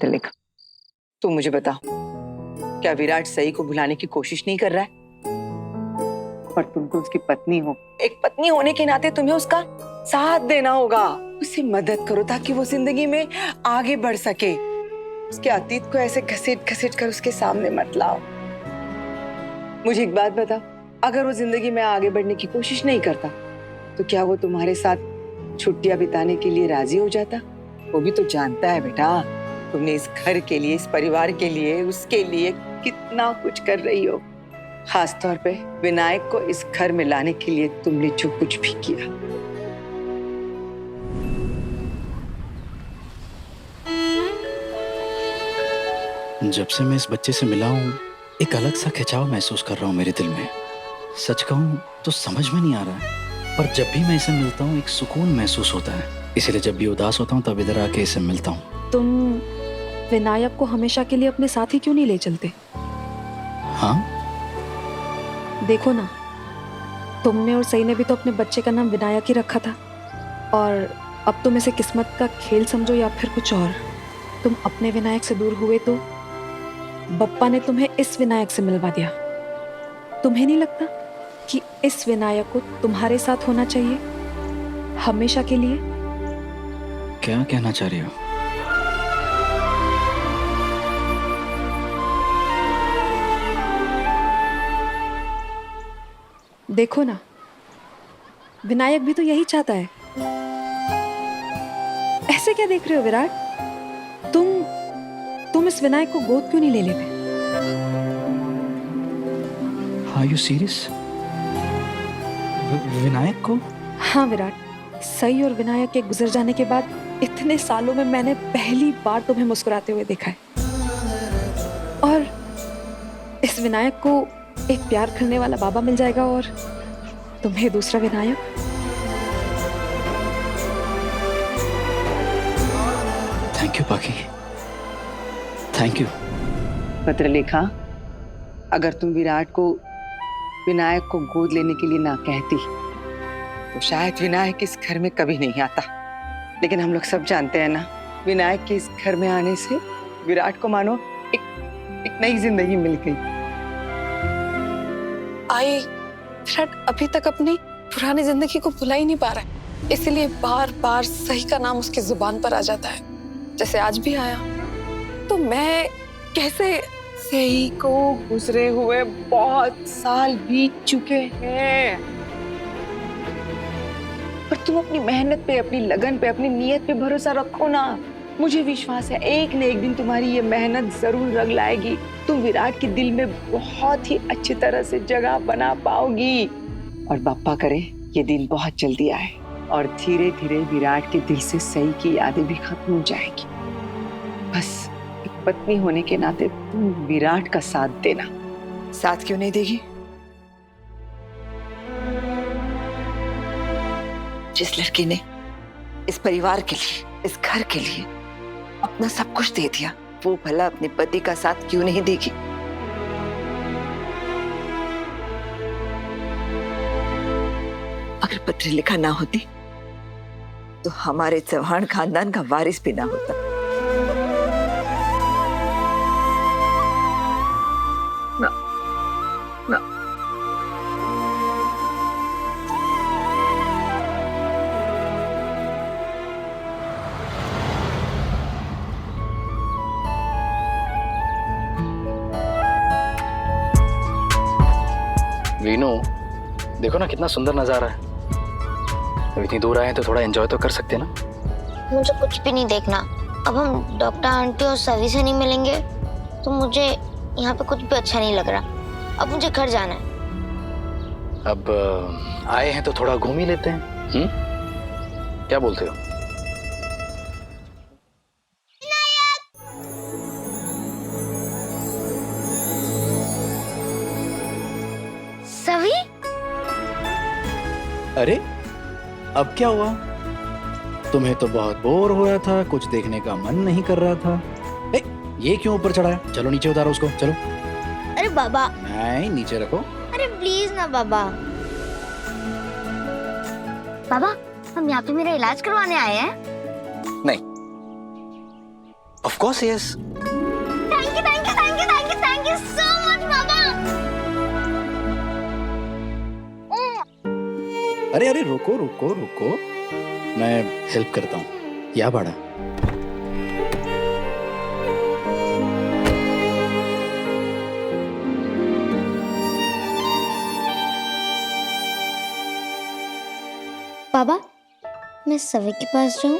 पत्रलेखा, तू मुझे बता, क्या विराट सई को भुलाने की कोशिश नहीं कर रहा है? और तुम तो उसकी पत्नी हो, एक पत्नी होने के नाते तुम्हें उसका साथ देना होगा, उससे मदद करो ताकि वो जिंदगी में आगे बढ़ सके। उसके अतीत को ऐसे घसीट घसीट कर उसके सामने मत लाओ। मुझे एक बात बता, अगर वो जिंदगी में आगे बढ़ने की कोशिश नहीं करता तो क्या वो तुम्हारे साथ छुट्टियां बिताने के लिए राजी हो जाता? वो भी तो जानता है बेटा, तुमने इस घर के लिए, इस परिवार के लिए, उसके लिए कितना कुछ कर रही हो। खास तौर पे विनायक को इस घर में लाने के लिए तुमने जो कुछ भी किया। जब से मैं इस बच्चे से मिला हूँ, एक अलग सा खिंचाव महसूस कर रहा हूँ मेरे दिल में। सच कहूँ तो समझ में नहीं आ रहा है, पर जब भी मैं इसे मिलता हूँ एक सुकून महसूस होता है। इसलिए जब भी उदास होता हूँ तब इधर आके इसे मिलता हूँ। तुम विनायक को हमेशा के लिए अपने साथ ही क्यों नहीं ले चलते? हाँ, देखो ना, तुमने और सई ने भी तो अपने बच्चे का नाम विनायक ही रखा था, और अब तुम इसे किस्मत का खेल समझो या फिर कुछ और। तुम अपने विनायक से दूर हुए तो बप्पा ने तुम्हें इस विनायक से मिलवा दिया। तुम्हें नहीं लगता कि इस विनायक को तुम्हारे साथ होना चाहिए हमेशा के लिए? क्या कहना चाह रही हो? देखो ना, विनायक भी तो यही चाहता है। ऐसे क्या देख रहे हो विराट? तुम इस विनायक को गोद क्यों नहीं ले लेते? Are you serious? विनायक को? हाँ विराट, सई और विनायक के गुजर जाने के बाद इतने सालों में मैंने पहली बार तुम्हें मुस्कुराते हुए देखा है। और इस विनायक को एक प्यार करने वाला बाबा मिल जाएगा और तुम्हें दूसरा विनायक। थैंक यू पाखी, थैंक यू। पत्रलेखा, अगर तुम विराट को विनायक को गोद लेने के लिए ना कहती तो शायद विनायक इस घर में कभी नहीं आता। लेकिन हम लोग सब जानते हैं ना, विनायक के इस घर में आने से विराट को मानो एक नई जिंदगी मिल गई। विराट अभी तक अपनी पुरानी जिंदगी को भुला ही नहीं पा रहा है, इसीलिए बार बार सही का नाम उसकी जुबान पर आ जाता है, जैसे आज भी आया। तो मैं कैसे? सही को गुजरे हुए बहुत साल बीत चुके हैं, पर तुम अपनी मेहनत पे, अपनी लगन पे, अपनी नीयत पे भरोसा रखो ना। मुझे विश्वास है एक न एक दिन तुम्हारी ये मेहनत जरूर रंग लाएगी। तुम विराट के दिल में बहुत ही अच्छी तरह से जगह बना पाओगी, और बप्पा करे ये दिन बहुत जल्दी आए और धीरे धीरे विराट के दिल से सही की यादें भी खत्म हो जाएगी। बस एक पत्नी होने के नाते तुम विराट का साथ देना। साथ क्यों नहीं देगी? जिस लड़की ने इस परिवार के लिए, इस घर के लिए अपना सब कुछ दे दिया, वो भला अपने पति का साथ क्यों नहीं देगी? अगर पत्रलेखा ना होती तो हमारे चौहान खानदान का वारिस भी ना होता। ना, ना। वीनू, देखो ना कितना सुंदर नजारा है। अब इतनी दूर आए हैं तो थोड़ा एंजॉय तो कर सकते हैं ना। मुझे कुछ भी नहीं देखना। अब हम डॉक्टर आंटी और सभी से नहीं मिलेंगे तो मुझे यहाँ पे कुछ भी अच्छा नहीं लग रहा। अब मुझे घर जाना है। अब आए हैं तो थोड़ा घूम ही लेते हैं। क्या बोलते हो? सभी? अरे अब क्या हुआ? तुम्हें तो बहुत बोर हो रहा था, कुछ देखने का मन नहीं कर रहा था। ये क्यों ऊपर चढ़ा है? चलो नीचे उतारो उसको, चलो। अरे बाबा। नहीं, नीचे रखो। अरे प्लीज ना बाबा। बाबा, हम यहाँ पे मेरा इलाज करवाने आए हैं। नहीं, of course yes. Thank you thank you thank you thank you thank you so much पापा। अरे अरे रुको रुको रुको, मैं हेल्प करता हूँ। या बड़ा पापा, मैं सवे के पास जाऊं?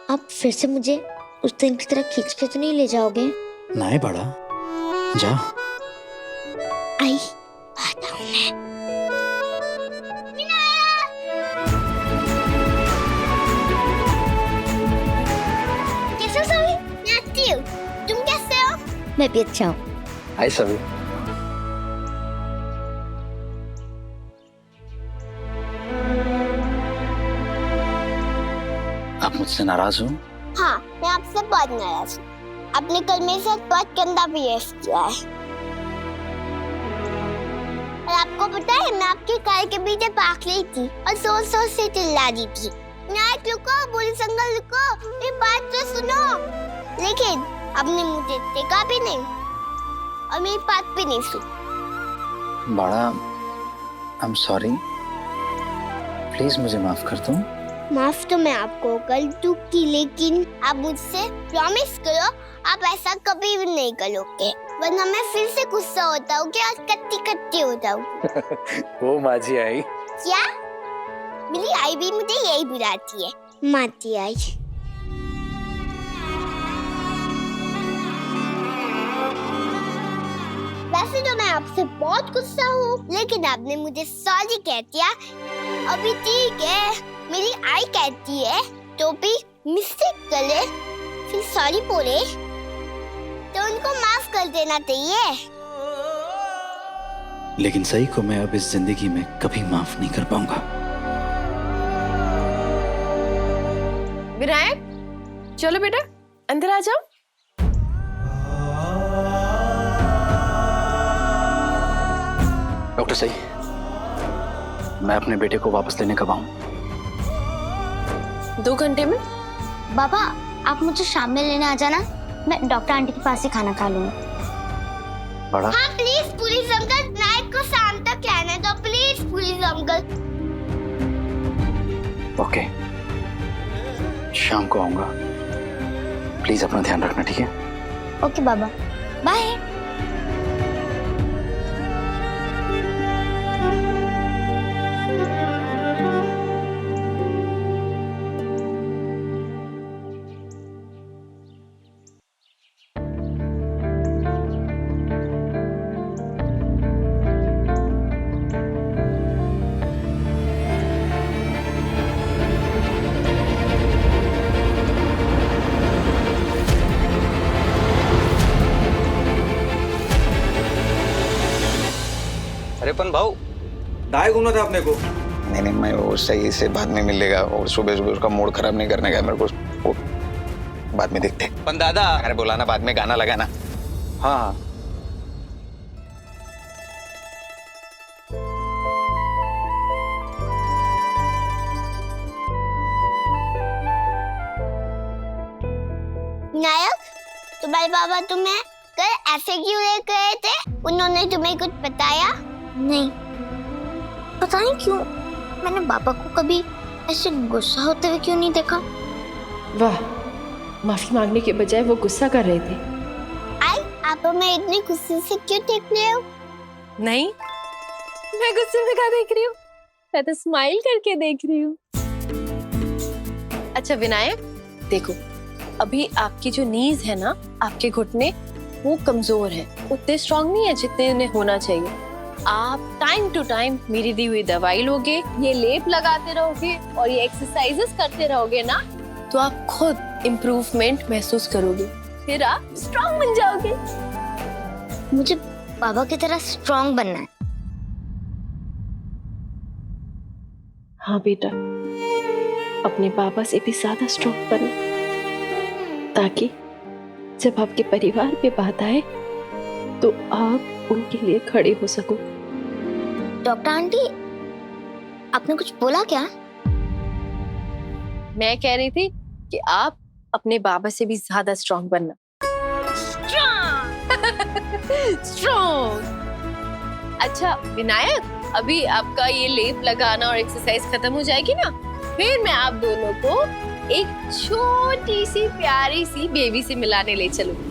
आप फिर से मुझे उस दिन की तरह खींच के तो नहीं ले जाओगे? नहीं बड़ा, जा। आई आता हूँ मैं। कैसे हो सवी? मैं अच्छी हूँ। तुम कैसे हो? मैं भी अच्छा हूँ। हाय सभी। आप मुझसे नाराज हो? हाँ, मैं आपसे बहुत नाराज हूँ। आपने कल मेरे साथ बहुत गंदा बिहेव किया है। और आपको पता है, मैं आपकी कार के पीछे भाग रही थी और जोर जोर से चिल्ला रही थी, नायक रुको, पुलिस अंकल रुको, मेरी बात तो सुनो। लेकिन आपने मुझे देखा भी नहीं और मेरी बात भी नहीं सुनी। बड़ा, आई एम सॉरी, प्लीज मुझे माफ कर दो। माफ तो मैं आपको कर दूंगी, लेकिन आप मुझसे प्रॉमिस करो आप ऐसा कभी भी नहीं करोगे, वरना मैं फिर से गुस्सा होता हूँ और कत्ती कत्ती हो जाऊँ। वो माझी आई। क्या? मेरी आई भी मुझे यही बुलाती है, माती आई। वैसे तो मैं आपसे बहुत गुस्सा हूँ, लेकिन आपने मुझे सॉरी कह दिया। अभी ठीक है, मेरी आई कहती है तो भी मिस्टेक करे फिर सॉरी बोले तो उनको माफ कर देना चाहिए। लेकिन सही को मैं अब इस जिंदगी में कभी माफ नहीं कर पाऊंगा। विनायक, चलो बेटा अंदर आ जाओ। डॉक्टर सही, मैं अपने बेटे को वापस लेने कब आऊं? 2 घंटे में। बाबा, आप मुझे शाम में लेने आ जाना, मैं डॉक्टर आंटी के पास ही खाना खा लूंगा। बड़ा, हाँ प्लीज पुलिस अंकल, नाइट को शाम तक रहने दो प्लीज पुलिस अंकल। ओके, शाम को आऊंगा। प्लीज अपना ध्यान रखना, ठीक है? ओके बाबा, बाय। अरे पन भाऊ, दाएं घूमना था अपने को। नहीं नहीं, मैं वो सही से बाद में मिलेगा और सुबह सुबह उसका मूड खराब नहीं करने का मेरे को। वो बाद में देखते। पन दादा, अरे बोला ना बाद में गाना लगाना। हाँ नायक, तुम्हारे बाबा तुम्हें कल ऐसे क्यों ले गए थे? उन्होंने तुम्हें कुछ बताया? नहीं, पता नहीं क्यों मैंने पापा को कभी ऐसे गुस्सा होते हुए क्यों नहीं देखा। वाह, माफी मांगने के बजाय वो गुस्सा कर रहे थे। आई, आप हमें इतने गुस्से से क्यों देख रहे हो? नहीं, मैं गुस्से में क्या देख रही हूँ, मैं तो स्माइल करके देख रही हूँ। अच्छा विनायक, देखो अभी आपकी जो नीज है ना, आपके घुटने वो कमजोर है, उतने स्ट्रांग नहीं है जितने उन्हें होना चाहिए। आप टाइम टू टाइम मेरी दी हुई दवाई लोगे, ये लेप लगाते रहोगे और ये एक्सरसाइजेस करते रहोगे ना, तो आप खुद इम्प्रूवमेंट महसूस करोगे, फिर आप स्ट्रांग बन जाओगे। मुझे पापा की तरह स्ट्रांग बनना है। हाँ बेटा, अपने पापा से भी ज्यादा स्ट्रांग बनो, ताकि जब आपके परिवार पे बात आए तो आप उनके लिए खड़े हो सको। डॉक्टर आंटी, आपने कुछ बोला क्या? मैं कह रही थी कि आप अपने बाबा से भी ज्यादा स्ट्रांग बनना, स्ट्रॉन्ग। अच्छा विनायक, अभी आपका ये लेप लगाना और एक्सरसाइज खत्म हो जाएगी ना, फिर मैं आप दोनों को एक छोटी सी प्यारी सी बेबी से मिलाने ले चलूंगी।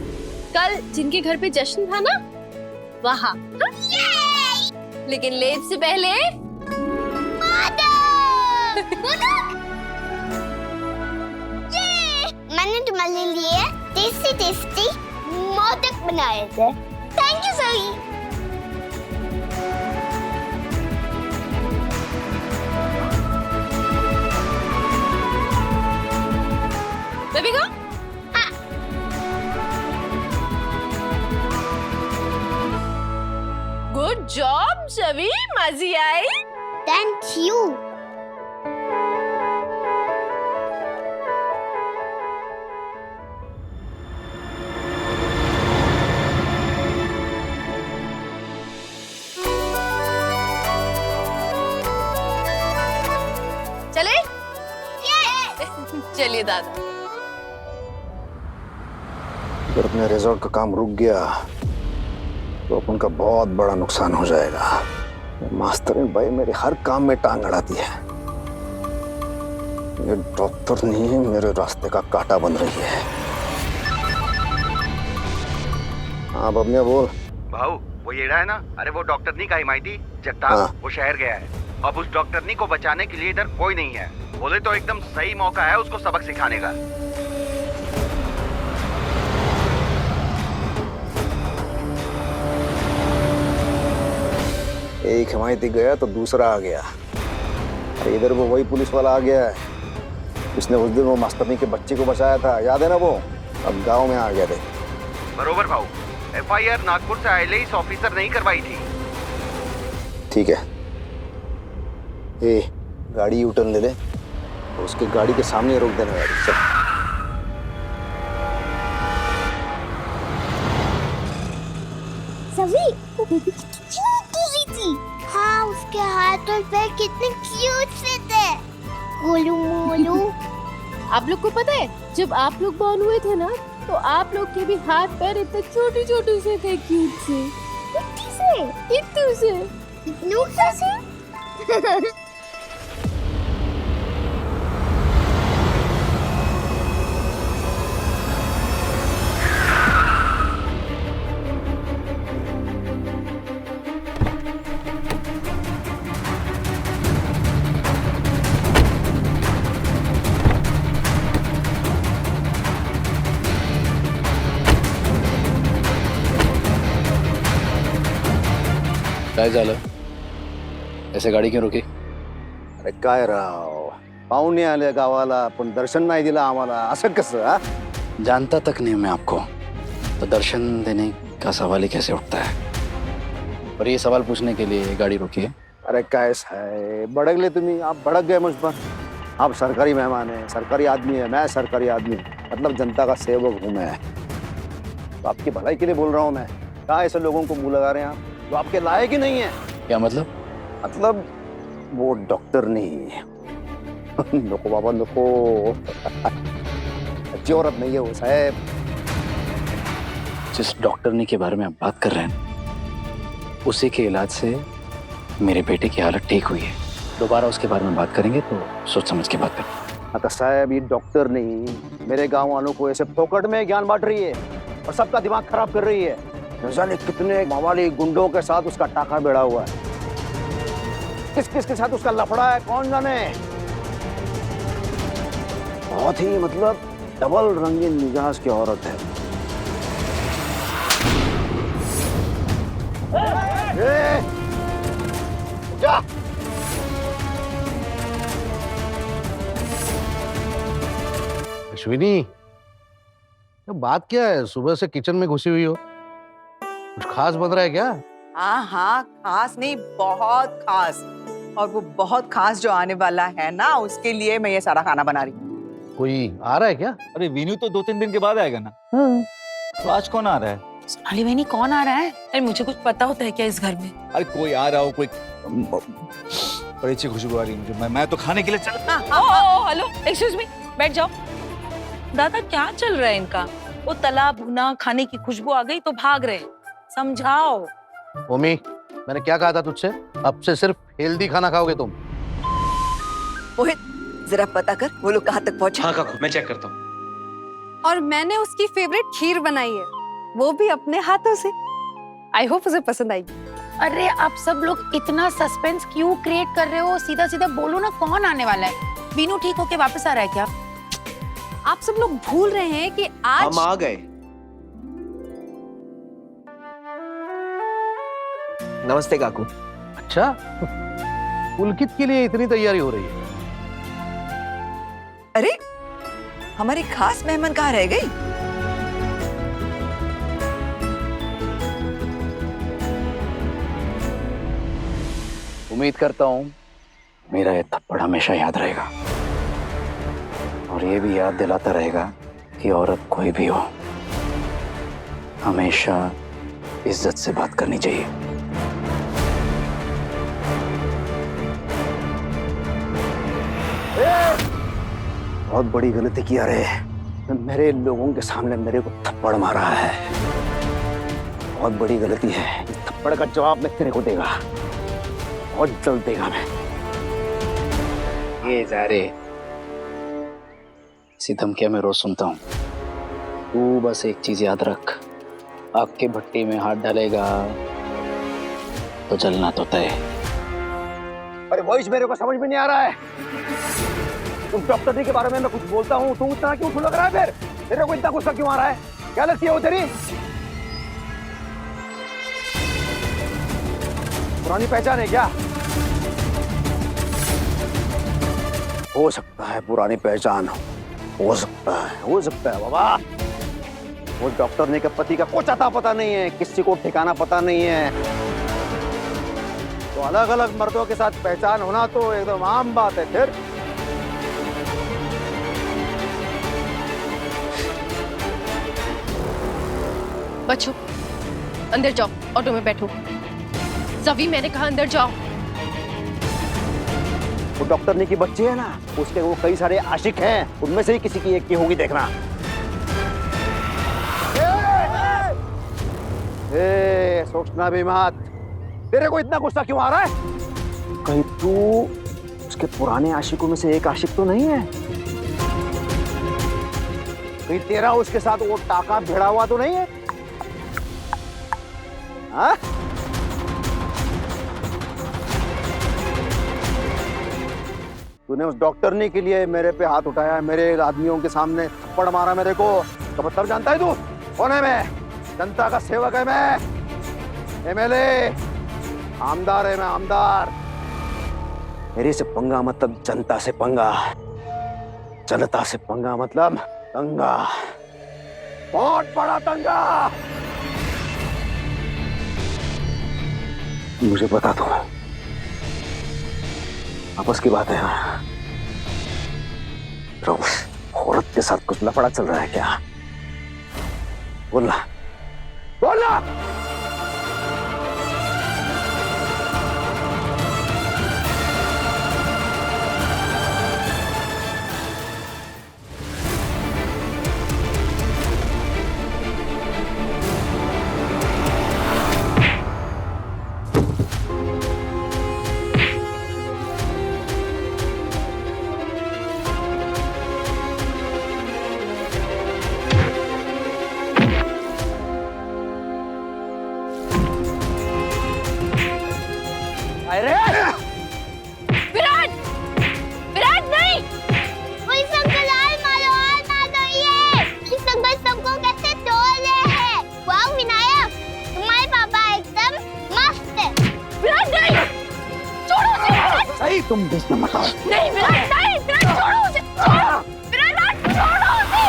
कल जिनके घर पे जश्न था ना, वहाँ। लेकिन लेप से पहले मैंने तुम्हारे लिए टेस्टी टेस्टी मोदक बनाए थे। थैंक यू सही। बेबी को गुड जॉब छवि, मजी आई। Thank you. चले चलिए दादा। अगर अपने रिजॉर्ट का काम रुक गया तो अपन का बहुत बड़ा नुकसान हो जाएगा। मास्टरिन भाई मेरे हर काम में टांग अड़ाती है। ये डॉक्टर नहीं मेरे रास्ते का कांटा बन रही है। हाँ बबनिया बोल। भाऊ वो येड़ा है ना, अरे वो डॉक्टर नहीं का हिमायती जगताप, हाँ। वो शहर गया है। अब उस डॉक्टरनी को बचाने के लिए इधर कोई नहीं है। बोले तो एकदम सही मौका है उसको सबक सिखाने का। एक हिमायती गया तो दूसरा आ गया। अरे इधर वो वही पुलिस वाला आ गया है, उसने उस दिन वो मास्टरनी के बच्चे को बचाया था, याद है ना वो? अब गांव में आ गया थे। बरोबर भाऊ, FIR नागपुर से ILS ऑफिसर नहीं करवाई थी। ठीक है, ए गाड़ी यूटर्न ले ले, उसके गाड़ी के सामने रोक देना गाड़ी। चल। सभी वो बेबी कितनी क्यूट सी थी। हाँ उसके हाथ और पैर कितने क्यूट से थे। गोलू मोलू। आप लोग को पता है, जब आप लोग बॉर्न हुए थे ना, तो आप लोग के भी हाथ पैर इतने छोटे छोटे से थे, क्यूट से। इतने से इतनू से काय झालं? ऐसे गाडी क्यों रोकी? अरे काय राव, पाहुणे आले गावाला पण दर्शन नाही दिलं आम्हाला, असं कसं? हा? जानता तक नहीं मैं आपको, तो दर्शन देने का सवाल ही कैसे उठता है? पर ये सवाल पूछने के लिए गाड़ी रोकी है। अरे काय साहेब भड़कले तुम्ही, आप भड़क गए मुझ पर। आप सरकारी मेहमान हैं, सरकारी आदमी है, मैं सरकारी आदमी, मतलब जनता का सेवक हूँ मैं। तो आपकी भलाई के लिए बोल रहा हूँ मैं। कहाँ ऐसे लोगों को मुंह लगा रहे हैं आप जो आपके लायक ही नहीं है? क्या मतलब? मतलब वो डॉक्टर नहीं नको बाबा नको अच्छी औरत नहीं है वो साहब। जिस डॉक्टरनी के बारे में आप बात कर रहे हैं, उसी के इलाज से मेरे बेटे की हालत ठीक हुई है। दोबारा उसके बारे में बात करेंगे तो सोच समझ के बात करें। हाँ तो साहब ये डॉक्टर नहीं मेरे गांव वालों को ऐसे फोकट में ज्ञान बांट रही है और सबका दिमाग खराब कर रही है। न जाने कितने मवाली गुंडों के साथ उसका टाका बेड़ा हुआ है। किस किस के साथ उसका लफड़ा है कौन जाने। बहुत ही मतलब डबल रंगीन मिजाज की औरत है। जा। अश्विनी, बात क्या है? सुबह से किचन में घुसी हुई हो, कुछ खास बन रहा है क्या? हाँ हाँ, खास नहीं, बहुत खास। और वो बहुत खास जो आने वाला है ना, उसके लिए मैं ये सारा खाना बना रही हूँ। कोई आ रहा है क्या? अरे वीनू तो 2-3 दिन के बाद आएगा ना। तो आज कौन आ रहा है? सोनाली बहनी कौन आ रहा है? अरे मुझे कुछ पता होता है क्या इस घर में? अरे कोई आ रहा हो, कोई बड़ी अच्छी खुशबू आ रही है मुझे। मैं तो खाने के लिए चल। हेलो, एक्सक्यूज मी, बैठ जाओ। दादा क्या चल रहा है इनका? वो तला भुना खाने की खुशबू आ गई तो भाग रहे। समझाओ। मम्मी, मैंने क्या कहा था तुझसे? अब से सिर्फ हेल्दी खाना खाओगे तुम। मोहित, जरा पता कर वो लोग कहाँ तक पहुंचे। हाँ काकू, मैं चेक करता हूँ। और मैंने उसकी फेवरेट खीर बनाई है, वो भी अपने हाथों से। आई होप उसे पसंद आएगी। अरे आप सब लोग इतना सस्पेंस क्यों क्रिएट कर रहे हो? सीधा सीधा बोलो ना, कौन आने वाला है? बीनू ठीक होके वापस आ रहा है क्या? आप सब लोग भूल रहे हैं कि आज हम आ गए। नमस्ते काकू। अच्छा, पुलकित के लिए इतनी तैयारी हो रही है? अरे हमारी खास मेहमान कहाँ रह गई? उम्मीद करता हूँ मेरा ये थप्पड़ हमेशा याद रहेगा और ये भी याद दिलाता रहेगा कि औरत कोई भी हो, हमेशा इज्जत से बात करनी चाहिए। बहुत बड़ी गलती किया रे, मेरे लोगों के सामने मेरे को थप्पड़ मारा है। बहुत बड़ी गलती है। इस थप्पड़ का जवाब मैं तेरे को देगा, बहुत जल्द देगा मैं। ये जारे इसी धमकियां मैं रोज सुनता हूँ। तू बस एक चीज याद रख, आग के भट्टी में हाथ डालेगा तो जलना तो तय। अरे वॉइस मेरे को समझ में नहीं आ रहा है। तुम डॉक्टर जी के बारे में मैं कुछ बोलता हूँ, तुम इतना क्यों लग रहा है? फिर तेरे को इतना गुस्सा क्यों आ रहा है? क्या लगती है वो तेरी पुरानी पहचान है क्या? हो सकता है पुरानी पहचान हो सकता है बाबा। वो डॉक्टर ने के पति का कुछ अता पता नहीं है, किसी को ठिकाना पता नहीं है। तो अलग अलग मर्दों के साथ पहचान होना तो एकदम आम बात है। फिर बच्चों अंदर जाओ, ऑटो में बैठो। सभी मैंने कहा अंदर जाओ। वो डॉक्टर ने की बच्ची है ना, उसके वो कई सारे आशिक हैं, उनमें से ही किसी की एक की होगी, देखना। सोचना भी मत। तेरे को इतना गुस्सा क्यों आ रहा है? कहीं तू उसके पुराने आशिकों में से एक आशिक तो नहीं है? कहीं तेरा उसके साथ वो टाका भिड़ा हुआ तो नहीं है? हाँ? तूने उस डॉक्टरनी के लिए मेरे पे हाथ उठाया, मेरे आदमियों के सामने थप्पड़ मारा मेरे को, तो मतलब जानता है तू कौन है? मैं जनता का सेवक है, मैं एमएलए, आमदार है मैं, आमदार। मेरे से पंगा मतलब जनता से पंगा, जनता से पंगा मतलब दंगा, बहुत बड़ा दंगा। मुझे बता दो, आपस की बात है यहाँ, तो उस औरत के साथ कुछ लफड़ा चल रहा है क्या? बोलना बोलना। विराट! विराट नहीं! कोई संकल और मार दो ये। इस संकल सबको कैसे तोड़ रहे हैं? वाह विनायक, तुम्हारे पापा एकदम मस्त है। विराट नहीं! छोड़ो उसे! सही, तुम बीच में मत आओ। नहीं विराट नहीं! विराट छोड़ो उसे! छोड़ो! विराट छोड़ो उसे!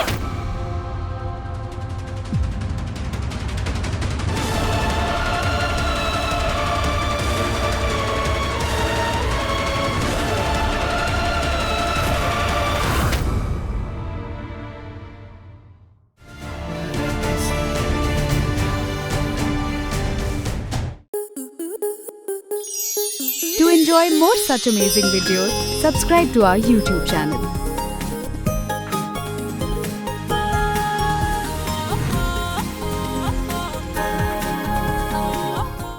To enjoy more such amazing videos, subscribe to our YouTube channel.